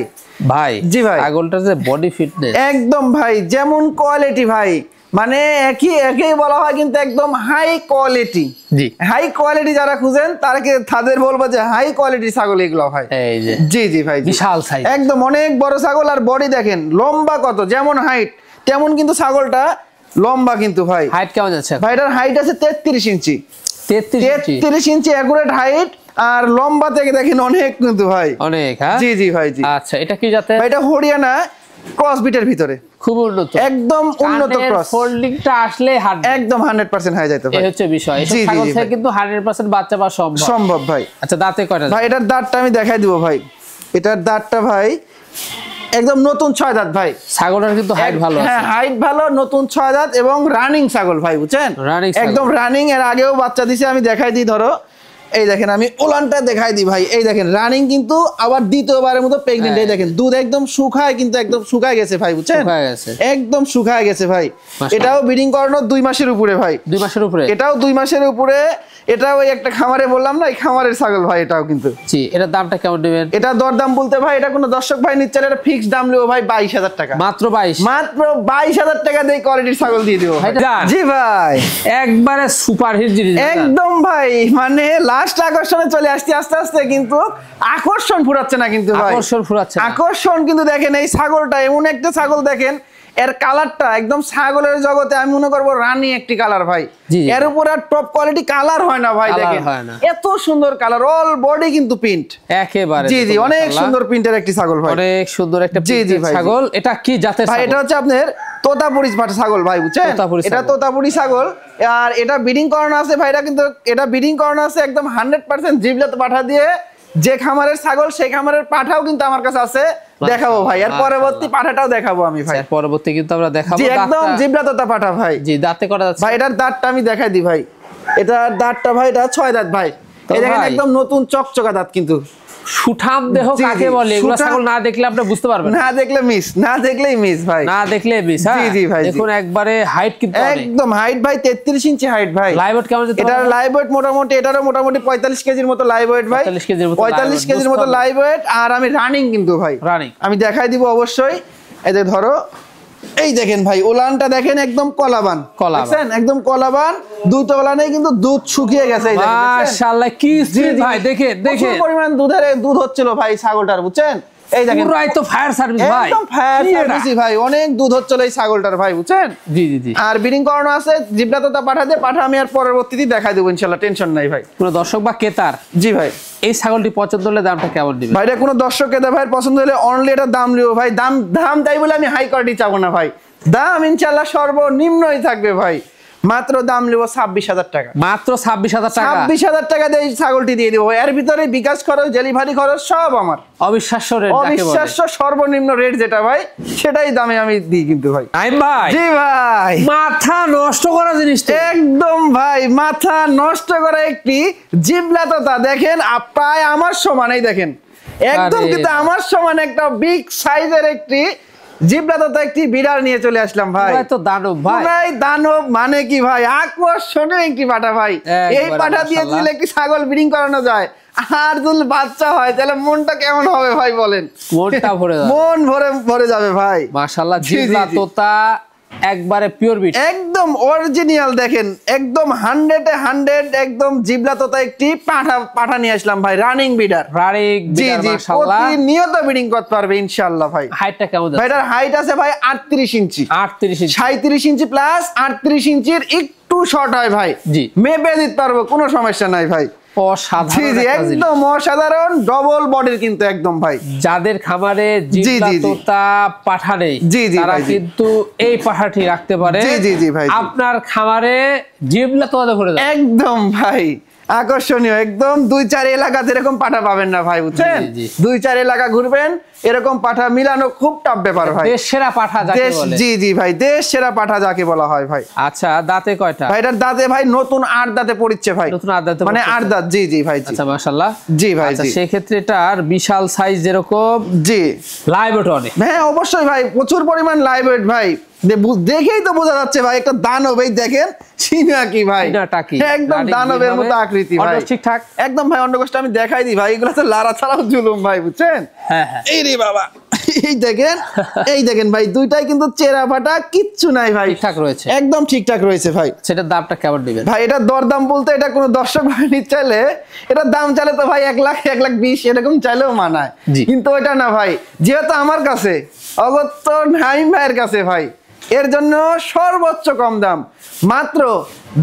ভাই জি ভাই, ছাগলটার যে বডি ফিটনেস, একদম ভাই যেমন কোয়ালিটি ভাই, মানে একই বলা হয় কিন্তু একদম হাই কোয়ালিটি। জি, হাই কোয়ালিটি যারা খুঁজেন তাদের বলবো যে হাই কোয়ালিটি ছাগল এগুলো ভাই। এই যে জি জি ভাই, বিশাল সাইজ, একদম অনেক বড় ছাগল, আর বডি দেখেন লম্বা কত, যেমন হাইট তেমন কিন্তু ছাগলটা লম্বা কিন্তু ভাই। হাইট কেমন যাচ্ছে ভাই এটার হাইট আছে 33 ইঞ্চি। 33 ইঞ্চি অ্যাকুরেট হাইট, আর লম্বা থেকে দেখেন অনেক কিন্তু ভাই, অনেক। হ্যাঁ, জি জি ভাই জি। আচ্ছা, এটা কি জাতে? ভাই এটা হরিয়ানা ক্রস বিটের ভিতরে, খুব উন্নত, একদম উন্নত ক্রস, ফোল্ডিংটা আসলে হার্ড একদম 100% হয়ে যেত ভাই। এই হচ্ছে বিষয়, এই জি, জি, ছাগল জি থেকে ভাই। কিন্তু 100% বাচ্চা পাওয়া সম্ভব ভাই। আচ্ছা, দাঁতে কয়টা? ভাই এটার দাঁতটা আমি দেখাই দিব ভাই, এটার দাঁতটা ভাই একদম নতুন 6 দাঁত ভাই। ছাগলের কিন্তু হাইট ভালো আছে। হ্যাঁ, হাইট ভালো, নতুন 6 দাঁত এবং রানিং ছাগল ভাই, বুঝছেন? Running ছাগল। একদম রানিং, এর আগেও বাচ্চা দিছে, আমি দেখাই দিই, ধরো এই দেখেন, আমি ওলানটা দেখাই দিই ভাই, এই দেখেন রানিং কিন্তু আবার দ্বিতীয়বারের মতো প্রেগন্যান্ট। এই দেখেন দুধ একদম শুকায়, কিন্তু একদম শুকায় গেছে ভাই, বুঝছেন? শুকায় গেছে। একদম শুকায় গেছে ভাই। মাশাআল্লাহ। এটাও ব্রিডিং করানো 2 মাসের উপরে ভাই, 2 মাসের উপরে। এটাও 2 মাসের উপরে। এটাও ওই একটা খামারে বললাম না, এই খামারের ছাগল ভাই এটাও কিন্তু। জি, এটার দামটা কেমন দিবেন? এটা দরদাম বলতে ভাই, এটা কোনো দর্শক ভাই নিচ্ছে, এটা ফিক্সড দাম লিও ভাই 22,000 টাকা। মাত্র 22। মাত্র 22,000 টাকা দিয়ে কোয়ালিটির ছাগল দিয়ে দিব ভাই। ভাইজান। জি ভাই, একবারে সুপার হিট জিনিস। একদম ভাই, মানে লাস্ট আকর্ষণে চলে আসছে আস্তে আস্তে, কিন্তু আকর্ষণ ফুরাচ্ছে না কিন্তু ভাই, আকর্ষণ ফুরাচ্ছে না। আকর্ষণ কিন্তু দেখেন এই ছাগলটা এমন একটা ছাগল, দেখেন এর কালারটা একদম ছাগলের জগতে আমি মনে করবো রানী একটি কালার ভাই। জি। এর উপর আর টপ কোয়ালিটি কালার হয় না ভাই, কালার দেখেন হয় না। এত সুন্দর কালার, অল বডি কিন্তু প্রিন্ট একেবারে। জি জি, দেখুন, অনেক মাশাআল্লাহ। সুন্দর প্রিন্টের একটি ছাগল ভাই, অনেক সুন্দর একটা জি, জি প্রিন্টের ভাই, জি। ছাগল। এটা কি জাতের ভাই ছাগল? এটা হচ্ছে আপনার তোতাপুরি ছাগল ভাই, বুঝছেন? তোতাপুরি এটা ছাগল। তোতাপুরি ছাগল, আর এটা ব্রিডিং করানো আছে ভাই, এটা কিন্তু এটা ব্রিডিং করানো আছে একদম 100% জিবলাত পাঠা দিয়ে। যে খামারের ছাগল সেই খামারের পাঠাও কিন্তু আমার কাছে আছে, দেখাবো ভাই, আর পরবর্তী পাঠাটাও দেখাবো আমি ভাই। স্যার, পরবর্তী কিন্তু আমরা দেখাবো। জি, একদম জিবলাত পাঠা ভাই। জি, দাঁতে করা যাচ্ছে ভাই এটার দাঁতটা আমি দেখাই দিই ভাই, এটার দাঁতটা ভাই, এটা 6 দাঁত ভাই। এই দেখেন ভাই, একদম নতুন চকচকা দাঁত কিন্তু। সুঠাম দেহ জি, কাকে জি, বলে এগুলো সুঠাম- ছাগল না দেখলে আপনি বুঝতে পারবেন না। না দেখলে মিস, না দেখলেই মিস ভাই। না দেখলে মিস। জি, জি ভাই, জি। দেখুন একবারে হাইট কিন্তু অনেক। একদম হাইট ভাই 33 ইঞ্চি হাইট ভাই। লাইভ ওয়েট কেমন যেতে এটার পারে? লাইভ ওয়েট মোটামুটি, এটারও মোটামুটি 45 কেজির মতো লাইভ ওয়েট ভাই। 45 কেজির মতো 45 live কেজির weight, মতো বুঝতে লাইভ ওয়েট। আর আমি রানিং কিন্তু ভাই, রানিং। আমি দেখাই দিব অবশ্যই। এই যে ধরো, এই দেখেন ভাই ওলানটা দেখেন একদম কলাবান, কলাবান। দেখছেন একদম কলাবান। দুটো ওলানেই কিন্তু দুধ শুকিয়ে গেছে, এই দেখেন দেখছেন? মাশাআল্লাহ কি স্পিড জি, ভাই, দেখেন প্রচুর দেখেন পরিমাণ দুধ হচ্ছিল ভাই ছাগলটার, বুঝছেন? এই দেখেন পুরাই তো ফায়ার সার্ভিস ভাই, একদম ফায়ার কি এটা? সার্ভিসই ভাই, অনেক দুধ হচ্ছিল এই ছাগলটার ভাই, বুঝছেন? জি জি জি। আর ব্রিডিং করানো আছে, জিবলা তোতা পাঠা আমি আর পরবর্তীতে দেখাই দেবো ইনশাআল্লাহ, টেনশন নাই ভাই। কোন দর্শক বা ক্রেতার জি ভাই, এই ছাগলটি পছন্দ হলে দামটা কেমন দিবেন? ভাইটা কোনো দর্শক ক্রেতা ভাই পছন্দ হলে অনলি এটা দাম লিও ভাই। দাম তাই বলে আমি হাই কোয়ালিটি চাবো না ভাই, দাম ইনশাআল্লাহ সর্বনিম্নই থাকবে ভাই। মাত্র দাম লিব 26,000 টাকা। মাত্র 26,000 টাকা। 26,000 টাকা দিয়ে এই ছাগলটি দিয়ে দিব। এর ভিতরে বিকাশ খরচ, ডেলিভারি খরচ সব আমার। অবিশ্বাস্য রেট যাকে বলে। অবিশ্বাস্য সর্বনিম্ন রেট যেটা ভাই, সেটাই দামে আমি দিই কিন্তু ভাই। নাইম ভাই, জি ভাই, মাথা নষ্ট করা জিনিস তো। একদম ভাই মাথা নষ্ট করা একটি জিবলা তোতা দেখেন, প্রায় আমার সমানই দেখেন, একদম আরে কিন্তু আমার সমান একটা বিগ সাইজের একটি জিবলা তোতা একটি বিড়াল নিয়ে চলে আসলাম ভাই। পুরাই তো দানব ভাই। পুরাই দানব মানে কি ভাই, আকর্ষণীয় একটি পাঠা ভাই। এই একবারে পাঠা দিয়ে মাশাআল্লাহ। দিলে একটি ছাগল ব্রিডিং করানো যায়, আর যদি বাচ্চা হয় তাহলে মনটা কেমন হবে ভাই বলেন? মনটা ভরে যাবে। মন ভরে যাবে ভাই। মাশাআল্লাহ, জি, জি, জিবলা জি। তোতা একবারে পিওর বিট। একদম অরিজিনাল দেখেন, একদম 100 এ 100 একদম জিবলা তোতা একটি পাঠা নিয়ে আসলাম ভাই, রানিং বিডার। রানিং জি বিটার জি, মাশাআল্লাহ। প্রতিনিয়ত ব্রিডিং করতে পারবে ইনশাআল্লাহ ভাই। হাইটটা কেমন যাচ্ছে? ভাইটার হাইট আছে ভাই 38 ইঞ্চি, 38 ইঞ্চি। 37 ইঞ্চি প্লাস 38 ইঞ্চির একটু শর্ট হয় ভাই। জি। মেপে দিতে পারবো, কোনো সমস্যা নাই ভাই। জি অসাধারণ জি, একটা জিনিস। একদম অসাধারণ ডবল বডির কিন্তু একদম ভাই। যাদের খামারে জিবলা জি, জি। তোতা পাঠা নেই, জি, জি, তারা ভাই, জি। কিন্তু এই পাঠাটি রাখতে পারে। জি, জি, জি, ভাই, জি। আপনার খামারে জিবলা তোতা ভরে যাবে। একদম ভাই আকর্ষণীয়, একদম 2-4 এলাকা এরকম পাঠা পাবেন না ভাই, বুঝছেন? জি, জি। 2-4 এলাকা ঘুরবেন, এরকম পাঠা মিলানো খুব টাফ ব্যাপার ভাই। দেশ সেরা পাঠা যাকে বলে। জি জি ভাই, দেশ সেরা পাঠা যাকে বলা হয় ভাই। আচ্ছা, দাঁতে কয়টা? ভাই এটার দাঁতে ভাই নতুন 8 দাঁতে পড়ছে ভাই, নতুন 8 দাঁতে মানে পড়ছে। 8 দাঁত। জি জি ভাই, জি আচ্ছা মাশাআল্লাহ। জি ভাই, আচ্ছা, জি সেই ক্ষেত্রে এটার বিশাল সাইজ যেরকম জি লাইভ ওয়েট অনেক। হ্যাঁ অবশ্যই ভাই, প্রচুর পরিমাণ লাইভ ওয়েট ভাই। দেখেই তো বোঝা যাচ্ছে ভাই একটা দানব, এই দেখেন চিনা কি ভাই, চিনাটা কি? একদম রানিং দানবের যেভাবে, মতো আকৃতি ভাই। অন্ডকোষ ঠিকঠাক? একদম ভাই, অন্ডকোষটা আমি দেখাই দিই ভাই, এগুলো তো লারা ছাড়াও জুলুম ভাই, বুঝছেন? হ্যাঁ হ্যাঁ, এই রে বাবা, এই দেখেন ভাই, দুইটাই কিন্তু চেরা ফাটা, কিচ্ছু নাই ভাই, ঠিকঠাক রয়েছে। একদম ঠিকঠাক রয়েছে ভাই। সেটার দামটা কেমন দিবেন? ভাই এটা দরদাম বলতে, এটা কোনো দর্শক ভাই নিতে চাইলে এটার দাম চাইলে তো ভাই 1,20,000 এরকম চাইলেও মানায়, জি। কিন্তু ওইটা না ভাই, যেহেতু আমার কাছে অগত্য নাইম ভাইয়ের কাছে ভাই, এর জন্য সর্বোচ্চ কম দাম, মাত্র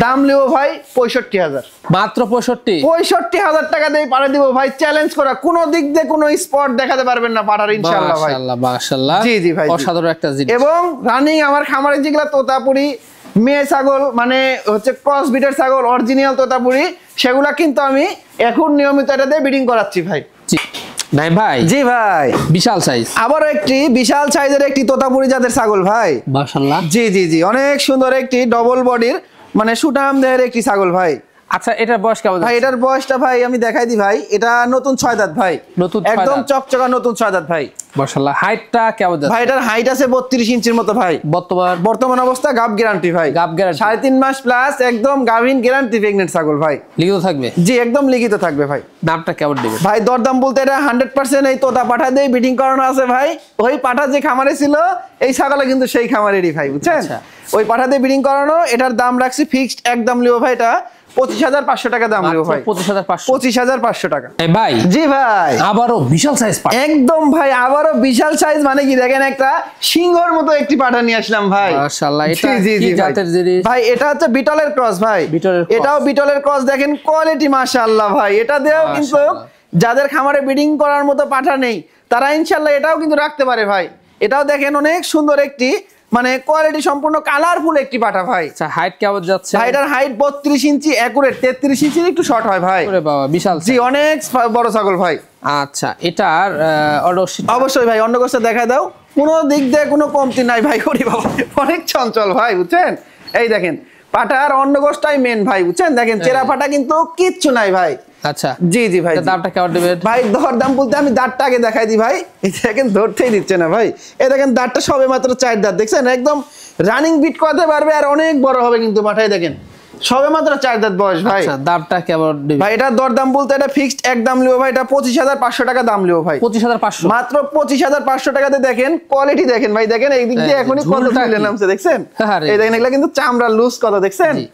দাম লিও ভাই 65,000। মাত্র 65? 65,000 টাকা দিয়ে পাড়া দিব ভাই, চ্যালেঞ্জ করা, কোনো দিক দিয়ে কোনো স্পট দেখাতে পারবেন না পাড়ার ইনশাআল্লাহ ভাই। মাশাআল্লাহ মাশাআল্লাহ, জি জি ভাই, জি। অসাধারণ একটা জিনিস। এবং রানিং আমার খামারে যেগুলা তোতাপুরি মেয়ে ছাগল, মানে হচ্ছে ক্রস বিটের ছাগল, অরিজিনাল তোতাপুরি, সেগুলা কিন্তু আমি এখন নিয়মিত এটা দিয়ে ব্রিডিং করাচ্ছি ভাই। জি। নাইম ভাই, জি ভাই, বিশাল সাইজ। আবারও একটি বিশাল সাইজের একটি তোতাপুরি জাতের ছাগল ভাই। মাশাআল্লাহ। জি জি জি, অনেক সুন্দর একটি ডবল বডির, মানে সুঠাম দেহের একটি ছাগল ভাই। আচ্ছা, এটার বয়স কেমন? ভাই এটার বয়সটা ভাই আমি দেখাই দিই ভাই, এটা নতুন 6 দাঁত ভাই, নতুন 6 একদম দাঁত। চকচকা নতুন 6 দাঁত ভাই। মাশাআল্লাহ, হাইটটা কেমন যাচ্ছে? ভাই এটার হাইট আছে 32 ইঞ্চির মতো ভাই। বর্তমান অবস্থা গাব গ্যারান্টি ভাই, গাব গ্যারান্টি। 3.5 মাস প্লাস একদম গাভিন গ্যারান্টি প্রেগনেন্ট ছাগল ভাই। লিখিত থাকবে? জি একদম লিখিত থাকবে ভাই। দামটা কেমন দিবেন? ভাই দরদাম বলতে এটা 100% এই তোতা পাঠা দিয়ে ব্রিডিং করানো আছে ভাই। ওই পাঠা যে খামারে ছিল এই ছাগলে কিন্তু সেই খামারেরই ভাই, বুঝছেন? আচ্ছা। ওই পাঠা দিয়ে ব্রিডিং করানো, এটার দাম রাখছি ফিক্সড একদম লিও ভাই, এটা 25,500 টাকা দাম লিও ভাই। 25,500? 25,500 টাকা। ভাই জি ভাই, আবারও বিশাল সাইজ পাঠা। একদম ভাই, আবারও বিশাল সাইজ, মানে কি দেখেন একটা সিংহর মতো একটি পাঠা নিয়ে আসলাম ভাই। মাশাআল্লাহ, এটা জি, জি, কি জি ভাই। জাতের জিনিস? ভাই এটা হচ্ছে বিটলের ক্রস ভাই, বিটলের cross। এটাও বিটলের ক্রস, দেখেন কোয়ালিটি মাশাআল্লাহ ভাই। এটা দিয়েও কিন্তু মাশাআল্লাহ। যাদের খামারে ব্রিডিং করার মতো পাঠা নেই, তারা ইনশাআল্লাহ এটাও কিন্তু রাখতে পারে ভাই। এটাও দেখেন অনেক সুন্দর একটি, মানে কোয়ালিটি সম্পূর্ণ কালারফুল একটি পাঠা ভাই। আচ্ছা, হাইট কেমন যাচ্ছে? ভাই এটার হাইট 32 ইঞ্চি একুরেট, 33 ইঞ্চির একটু শর্ট হয় ভাই। ওরে বাবা, বিশাল জি size। অনেক বড় ছাগল ভাই। আচ্ছা, এটার অডোসিটি অবশ্যই ভাই, অন্য কোষটা দেখা দাও, কোনো দিক দিয়ে কোনো কমতি নাই ভাই। ওরে বাবা, অনেক চঞ্চল ভাই, বুঝছেন? এই দেখেন পাঠার অন্য গোষ্ঠটাই মেন ভাই, বুঝছেন? দেখেন চেরা ফাটা কিন্তু কিচ্ছু নাই ভাই, আচ্ছা জি জি ভাই, এটার দামটা কেমন দিবেন? ভাই দর দাম বলতে আমি দাঁতটা আগে দেখাই দিই ভাই, এই দেখেন ধরতেই দিচ্ছে না ভাই, এই দেখেন দাঁতটা সবে মাত্র 4 দাঁত, দেখছেন একদম রানিং বিট করতে পারবে আর অনেক বড় হবে কিন্তু পাঠাই, দেখেন সবে মাত্র 4 দাঁত বয়স ভাই। আচ্ছা দামটা কেমন দিবেন? ভাই এটা দর দাম বলতে এটা ফিক্সড একদম লিও ভাই, এটা 25,500 টাকা দাম লিও ভাই, 25,500 মাত্র 25,500 টাকাতে দেখেন কোয়ালিটি, দেখেন ভাই দেখেন এই দিক দিয়ে এই যে এখনই কত ঝুলটা তুলে কি? নামছে দেখছেন, আরে। এই দেখেন এগুলা কিন্তু চামড়া লুজ কত দেখছেন। জি।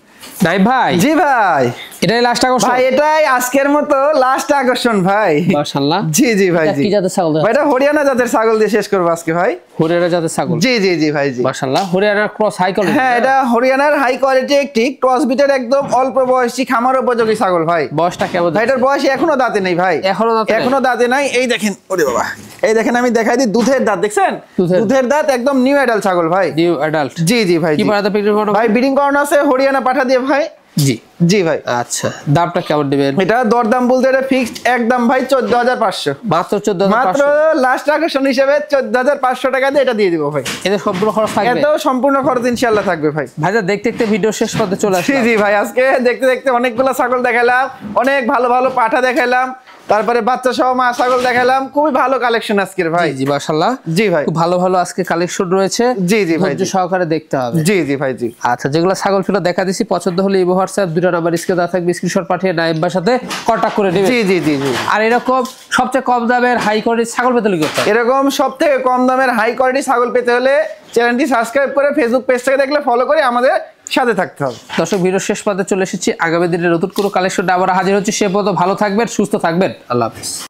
নাইম ভাই জি ভাই, এটাই লাস্ট আকর্ষণ ভাই এটাই আজকের মতো লাস্ট আকর্ষণ ভাই। মাশাআল্লাহ। জি জি ভাই, এটা জি কি জাতের ছাগল? ভাই এটা হরিয়ানা জাতের ছাগল দিয়ে শেষ করবো আজকে ভাই। হরিয়ানা জাতের ছাগল। জি জি জি ভাই, জি মাশাআল্লাহ, হরিয়ানার ক্রস হাই কোয়ালিটি। হ্যাঁ এটা হরিয়ানার হাই কোয়ালিটি একটি ক্রস বিটের একদম অল্প বয়সী খামার উপযোগী ছাগল ভাই। বয়সটা কেমন? ভাই এটার বয়স এখনো দাঁতে নেই ভাই, এখনো দাঁতে নাই, এই দেখেন ওরে বাবা, এই দেখেন আমি দেখাই দিই দুধের দাঁত দেখছেন, দুধের দাঁত একদম নিউ অ্যাডাল্ট ছাগল ভাই। New adult. জি জি ভাই, কি পাঠাতে বিক্রি করব ভাই? ব্রিডিং করানো আছে হরিয়ানা পাঠা দিয়ে ভাই। জি জি ভাই। আচ্ছা দামটা কেমন দিবেন? এটা দরদাম বলতে এটা ফিক্সড একদম ভাই 14,500, মাত্র 14,500। মাত্র লাস্ট আকর্ষণ হিসেবে 14,500 টাকা দিয়ে এটা দিয়ে দিব ভাই। এদের সবগুলো খরচ থাকবে? এত সম্পূর্ণ খরচ ইনশাআল্লাহ থাকবে ভাই। ভাইজা দেখতে দেখতে ভিডিও শেষ পর্যন্ত চলে জি আসলাম। জি ভাই, আজকে দেখতে দেখতে অনেকগুলো ছাগল দেখালাম, অনেক ভালো ভালো পাঠা দেখালাম, তারপরে বাচ্চা সহ মা ছাগল দেখালাম, খুবই ভালো কালেকশন আজকের ভাই। জি মাশাআল্লাহ। জি ভাই, খুব ভালো ভালো আজকে কালেকশন রয়েছে। জি জি ভাই, ধৈর্য সহকারে দেখতে হবে। জি জি ভাই, জি আচ্ছা যেগুলো ছাগল ছিল দেখা দিছি, পছন্দ হলে এই হোয়াটসঅ্যাপ 2টা নাম্বার স্ক্রিনে দেওয়া থাকবে, স্ক্রিনশট পাঠিয়ে নাইবার সাথে কন্টাক্ট করে নেবেন। জি জি জি জি। আর এরকম সবচেয়ে কম দামের হাই কোয়ালিটির ছাগল পেতে লিখতে হবে। এরকম সব থেকে কম দামের হাই কোয়ালিটি ছাগল পেতে হলে চ্যানেলটি সাবস্ক্রাইব করে ফেসবুক পেজ থেকে দেখলে ফলো করে আমাদের সাথে থাকতে হবে। দর্শক ভিডিও শেষ পর্যন্ত চলে এসেছি, আগামী দিনে নতুন কোনো কালেকশন আবার হাজির হচ্ছে, সে পর্যন্ত ভালো থাকবেন, সুস্থ থাকবেন, আল্লাহ হাফেজ।